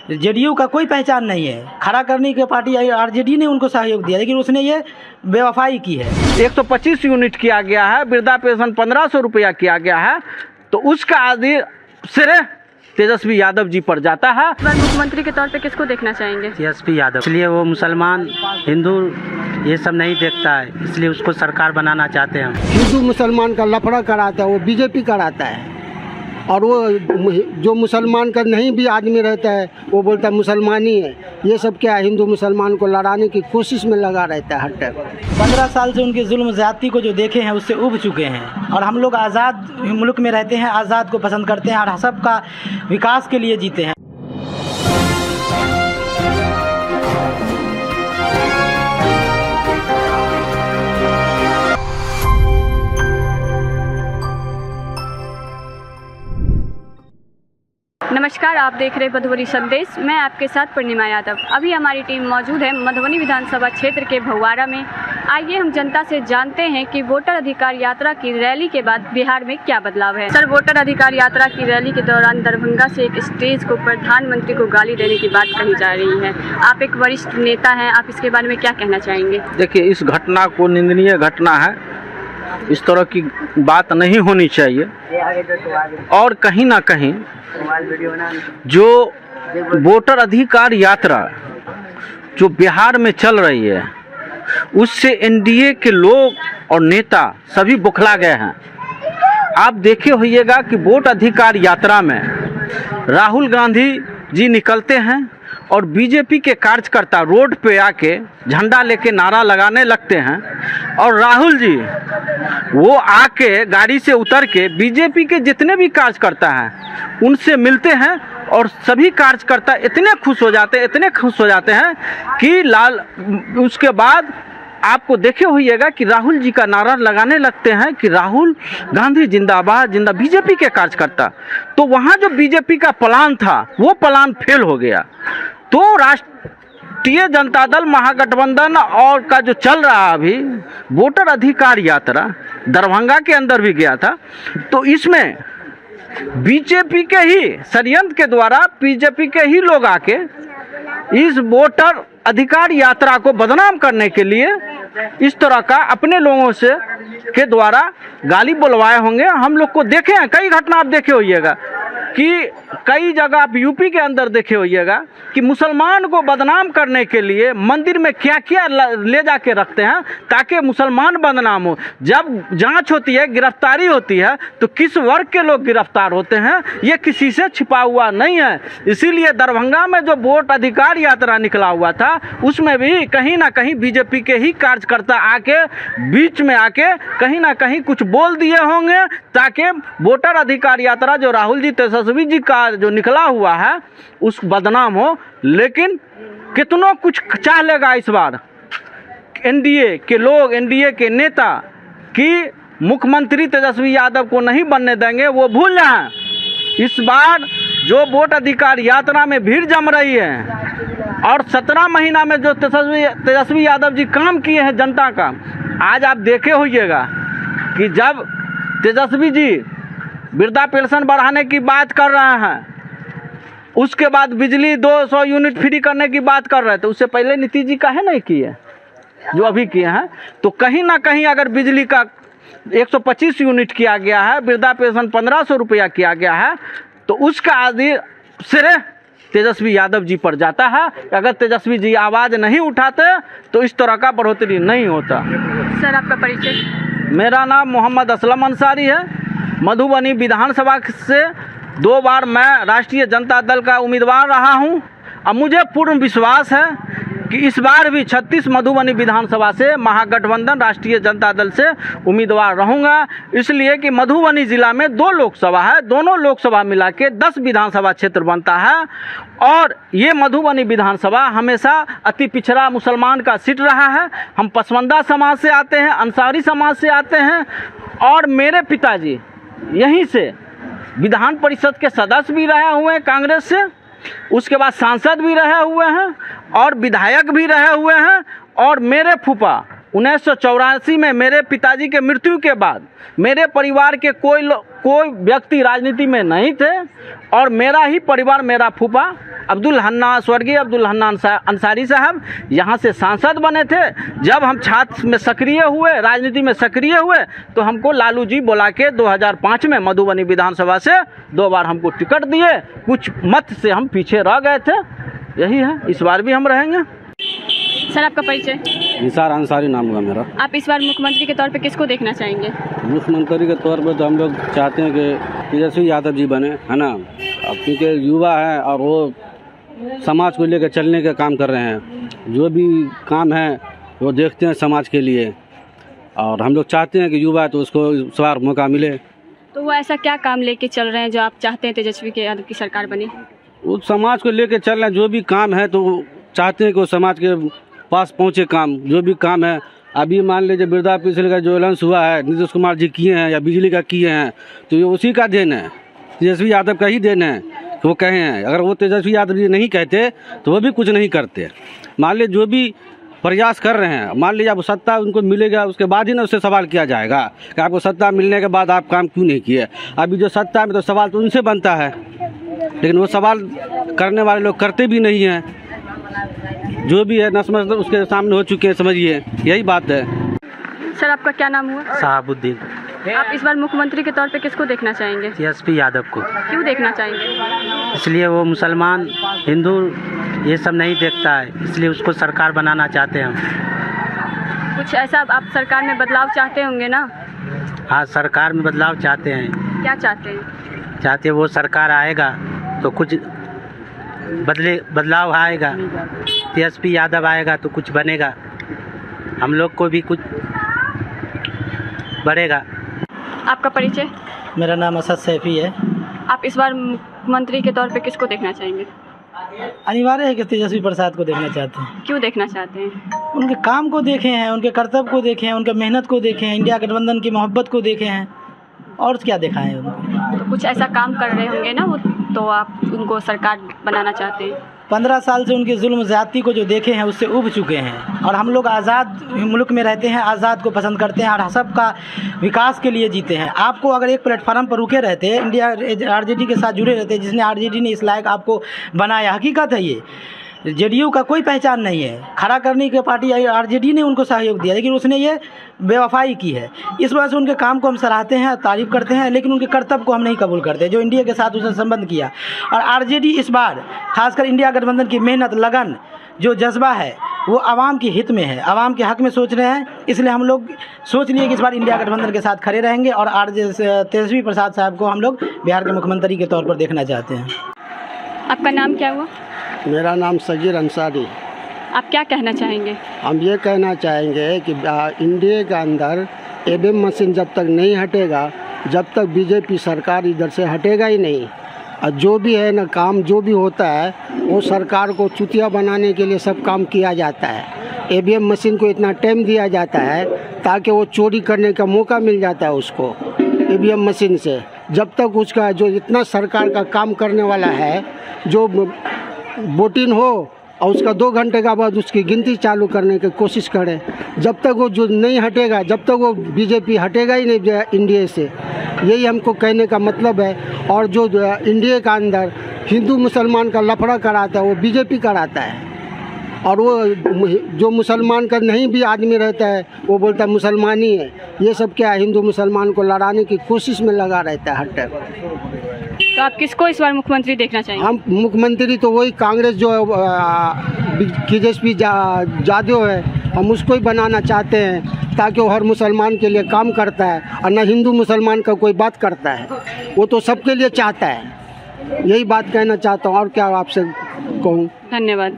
JDU का कोई पहचान नहीं है। खड़ा करने के पार्टी आरजेडी ने उनको सहयोग दिया, लेकिन उसने ये बेवफाई की है। 125 यूनिट किया गया है, वृद्धा पेंशन 1500 रुपया किया गया है, तो उसका आदि श्रेय तेजस्वी यादव जी पर जाता है। मुख्यमंत्री के तौर पे किसको देखना चाहेंगे? तेजस्वी यादव, इसलिए वो मुसलमान हिंदू ये सब नहीं देखता है, इसलिए उसको सरकार बनाना चाहते हैं। हिंदू मुसलमान का लफड़ा कराता है वो बीजेपी कराता है, और वो जो मुसलमान का नहीं भी आदमी रहता है वो बोलता है मुसलमानी है। ये सब क्या है, हिंदू मुसलमान को लड़ाने की कोशिश में लगा रहता है हर टाइम। 15 साल से उनके जुल्म ज़्यादती को जो देखे हैं उससे उब चुके हैं, और हम लोग आज़ाद मुल्क में रहते हैं, आज़ाद को पसंद करते हैं और सबका विकास के लिए जीते हैं। नमस्कार, आप देख रहे मधुबनी संदेश। मैं आपके साथ पूर्णिमा यादव। अभी हमारी टीम मौजूद है मधुबनी विधानसभा क्षेत्र के भगवाड़ा में। आइए हम जनता से जानते हैं कि वोटर अधिकार यात्रा की रैली के बाद बिहार में क्या बदलाव है। सर, वोटर अधिकार यात्रा की रैली के दौरान दरभंगा से एक स्टेज को प्रधानमंत्री को गाली देने की बात कही जा रही है। आप एक वरिष्ठ नेता हैं, आप इसके बारे में क्या कहना चाहेंगे? देखिए, इस घटना को निंदनीय घटना है, इस तरह की बात नहीं होनी चाहिए। और कहीं ना कहीं जो वोटर अधिकार यात्रा जो बिहार में चल रही है उससे एनडीए के लोग और नेता सभी बौखला गए हैं। आप देखे होइएगा कि वोट अधिकार यात्रा में राहुल गांधी जी निकलते हैं और बीजेपी के कार्यकर्ता रोड पे आके झंडा लेके नारा लगाने लगते हैं, और राहुल जी वो आके गाड़ी से उतर के बीजेपी के जितने भी कार्यकर्ता हैं उनसे मिलते हैं, और सभी कार्यकर्ता इतने खुश हो जाते हैं कि उसके बाद आपको देखे होइएगा कि राहुल जी का नारा लगाने लगते हैं कि राहुल गांधी जिंदाबाद जिंदाबाद, बीजेपी के कार्यकर्ता। तो वहाँ जो बीजेपी का प्लान था वो प्लान फेल हो गया। तो राष्ट्रीय जनता दल महागठबंधन और का जो चल रहा अभी वोटर अधिकार यात्रा दरभंगा के अंदर भी गया था, तो इसमें बीजेपी के ही षड्यंत्र के द्वारा बीजेपी के ही लोग आके इस वोटर अधिकार यात्रा को बदनाम करने के लिए इस तरह का अपने लोगों से के द्वारा गाली बुलवाए होंगे। हम लोग को देखे हैं, कई घटना आप देखे होइएगा कि कई जगह आप यूपी के अंदर देखे होइएगा कि मुसलमान को बदनाम करने के लिए मंदिर में क्या क्या ले जाके रखते हैं ताकि मुसलमान बदनाम हो। जब जांच होती है, गिरफ्तारी होती है, तो किस वर्ग के लोग गिरफ्तार होते हैं ये किसी से छिपा हुआ नहीं है। इसीलिए दरभंगा में जो वोट अधिकार यात्रा निकला हुआ था उसमें भी कहीं ना कहीं बीजेपी के ही कार्यकर्ता आके बीच में आके कहीं ना कहीं कुछ बोल दिए होंगे ताकि वोटर अधिकार यात्रा जो राहुल जी तेजस्वी जी का जो निकला हुआ है उस बदनाम हो। लेकिन कितनों कुछ चाह लेगा इस बार एनडीए के लोग, एनडीए के नेता कि मुख्यमंत्री तेजस्वी यादव को नहीं बनने देंगे। वो भूल जाएं इस बार जो वोट अधिकार यात्रा में भीड़ जम रही है और 17 महीना में जो तेजस्वी यादव जी काम किए हैं जनता का, आज आप देखे होइएगा कि जब तेजस्वी जी वृद्धा पेंशन बढ़ाने की बात कर रहे हैं, उसके बाद बिजली 200 यूनिट फ्री करने की बात कर रहे थे, उससे पहले नीतीश जी काहे नहीं किए जो अभी किए हैं। तो कहीं ना कहीं अगर बिजली का 125 यूनिट किया गया है, वृद्धा पेंशन 1500 रुपया किया गया है, तो उसका आदि श्रेय तेजस्वी यादव जी पर जाता है। अगर तेजस्वी जी आवाज़ नहीं उठाते तो इस तरह का बढ़ोतरी नहीं होता। सर, आपका परिचय? मेरा नाम मोहम्मद असलम अंसारी है। मधुबनी विधानसभा से 2 बार मैं राष्ट्रीय जनता दल का उम्मीदवार रहा हूं, और मुझे पूर्ण विश्वास है कि इस बार भी 36 मधुबनी विधानसभा से महागठबंधन राष्ट्रीय जनता दल से उम्मीदवार रहूंगा। इसलिए कि मधुबनी ज़िला में 2 लोकसभा है, दोनों लोकसभा मिला के 10 विधानसभा क्षेत्र बनता है, और ये मधुबनी विधानसभा हमेशा अति पिछड़ा मुसलमान का सीट रहा है। हम पसमंदा समाज से आते हैं, अंसारी समाज से आते हैं, और मेरे पिताजी यहीं से विधान परिषद के सदस्य भी रहे हुए हैं कांग्रेस से, उसके बाद सांसद भी रहे हुए हैं और विधायक भी रहे हुए हैं। और मेरे फूफा 1984 में मेरे पिताजी के मृत्यु के बाद मेरे परिवार के कोई व्यक्ति राजनीति में नहीं थे और मेरा ही परिवार, मेरा फूफा अब्दुल हन्नान, स्वर्गीय अब्दुल हन्नान अंसारी साहब यहाँ से सांसद बने थे। जब हम छात्र में सक्रिय हुए, राजनीति में सक्रिय हुए, तो हमको लालू जी बुला के 2005 में मधुबनी विधानसभा से 2 बार हमको टिकट दिए। कुछ मत से हम पीछे रह गए थे, यही है, इस बार भी हम रहेंगे। सर आपका परिचय? निसार अंसारी नाम का मेरा। आप इस बार मुख्यमंत्री के तौर पे किसको देखना चाहेंगे? मुख्यमंत्री के तौर पर तो हम लोग चाहते हैं कि तेजस्वी यादव जी बने, है ना। अब क्योंकि युवा है और वो समाज को लेकर चलने का काम कर रहे हैं, जो भी काम है वो देखते हैं समाज के लिए, और हम लोग चाहते हैं कि युवा है तो उसको इस बार मौका मिले। तो वो ऐसा क्या काम लेके चल रहे हैं जो आप चाहते हैं तेजस्वी के यादव की सरकार बने? वो समाज को लेकर चल रहे हैं, जो भी काम है तो चाहते हैं कि वो समाज के पास पहुँचे काम, जो भी काम है। अभी मान लीजिए वृद्धा पेंशन का जो एलाउंस हुआ है, नीतीश कुमार जी किए हैं, या बिजली का किए हैं, तो ये उसी का देन है, तेजस्वी यादव का ही देन है। वो कहे हैं, अगर वो तेजस्वी यादव जी नहीं कहते तो वो भी कुछ नहीं करते। मान लीजिए जो भी प्रयास कर रहे हैं, मान लीजिए अब सत्ता उनको मिलेगा, उसके बाद ही ना उससे सवाल किया जाएगा कि आपको सत्ता मिलने के बाद आप काम क्यों नहीं किए। अभी जो सत्ता में तो सवाल तो उनसे बनता है, लेकिन वो सवाल करने वाले लोग करते भी नहीं हैं। जो भी है नस्मत उसके सामने हो चुके हैं, समझिए, यही बात है। सर आपका क्या नाम हुआ? साहबुद्दीन। आप इस बार मुख्यमंत्री के तौर पे किसको देखना चाहेंगे? तेजस्वी यादव को। क्यों देखना चाहेंगे? इसलिए वो मुसलमान, हिंदू ये सब नहीं देखता है, इसलिए उसको सरकार बनाना चाहते हैं हम। कुछ ऐसा आप सरकार में बदलाव चाहते होंगे ना? हाँ, सरकार में बदलाव चाहते हैं। क्या चाहते हैं? चाहते वो सरकार आएगा तो कुछ बदलाव आएगा, तेजस्वी यादव आएगा तो कुछ बनेगा, हम लोग को भी कुछ बढ़ेगा। आपका परिचय? मेरा नाम असद सैफी है। आप इस बार मुख्यमंत्री के तौर पे किसको देखना चाहेंगे? अनिवार्य है कि तेजस्वी प्रसाद को देखना चाहते हैं। क्यों देखना चाहते हैं? उनके काम को देखे हैं, उनके कर्तव्य को देखे हैं, उनके मेहनत को देखे हैं, इंडिया गठबंधन की मोहब्बत को देखे हैं, और क्या देखा है उनको। तो कुछ ऐसा काम कर रहे होंगे ना वो, तो आप उनको सरकार बनाना चाहते हैं। 15 साल से उनके जुल्म ज़्यादती को जो देखे हैं उससे उब चुके हैं, और हम लोग आज़ाद मुल्क में रहते हैं, आज़ाद को पसंद करते हैं और सबका विकास के लिए जीते हैं। आपको अगर एक प्लेटफार्म पर रुके रहते, इंडिया आरजेडी के साथ जुड़े रहते, जिसने आरजेडी ने इस लायक आपको बनाया, हकीकत है ये, जेडीयू का कोई पहचान नहीं है, खड़ा करने की पार्टी आरजेडी ने उनको सहयोग दिया, लेकिन उसने ये बेवफाई की है। इस वजह से उनके काम को हम सराहते हैं, तारीफ़ करते हैं, लेकिन उनके कर्तव्य को हम नहीं कबूल करते जो इंडिया के साथ उसने संबंध किया। और आरजेडी इस बार खासकर इंडिया गठबंधन की मेहनत, लगन, जो जज्बा है वो आवाम के हित में है, आवाम के हक में सोच रहे हैं। इसलिए हम लोग सोच लिए कि इस बार इंडिया गठबंधन के साथ खड़े रहेंगे, और तेजस्वी प्रसाद साहब को हम लोग बिहार के मुख्यमंत्री के तौर पर देखना चाहते हैं। आपका नाम क्या हुआ? मेरा नाम सगीर अंसारी। आप क्या कहना चाहेंगे? हम ये कहना चाहेंगे कि इंडिया के अंदर ईवीएम मशीन जब तक नहीं हटेगा, जब तक बीजेपी सरकार इधर से हटेगा ही नहीं। और जो भी है ना काम, जो भी होता है वो सरकार को चुतिया बनाने के लिए सब काम किया जाता है। ईवीएम मशीन को इतना टाइम दिया जाता है ताकि वो चोरी करने का मौका मिल जाता है उसको ईवीएम मशीन से। जब तक उसका जो इतना सरकार का काम करने वाला है, जो वोटिंग हो और उसका 2 घंटे का बाद उसकी गिनती चालू करने की कोशिश करें, जब तक वो जो नहीं हटेगा, जब तक वो बीजेपी हटेगा ही नहीं इंडिया से। यही हमको कहने का मतलब है। और जो इंडिया का अंदर हिंदू मुसलमान का लफड़ा कराता है वो बीजेपी कराता है, और वो जो मुसलमान का नहीं भी आदमी रहता है वो बोलता है मुसलमान ही है। ये सब क्या है, हिंदू मुसलमान को लड़ाने की कोशिश में लगा रहता है हर टाइम। तो आप किसको इस बार मुख्यमंत्री देखना चाहेंगे? हम मुख्यमंत्री तो वही कांग्रेस जो तेजस्वी यादव है, हम उसको ही बनाना चाहते हैं, ताकि वो हर मुसलमान के लिए काम करता है और न हिंदू मुसलमान का कोई बात करता है। वो तो सबके लिए चाहता है। यही बात कहना चाहता हूँ, और क्या आपसे कहूँ। धन्यवाद।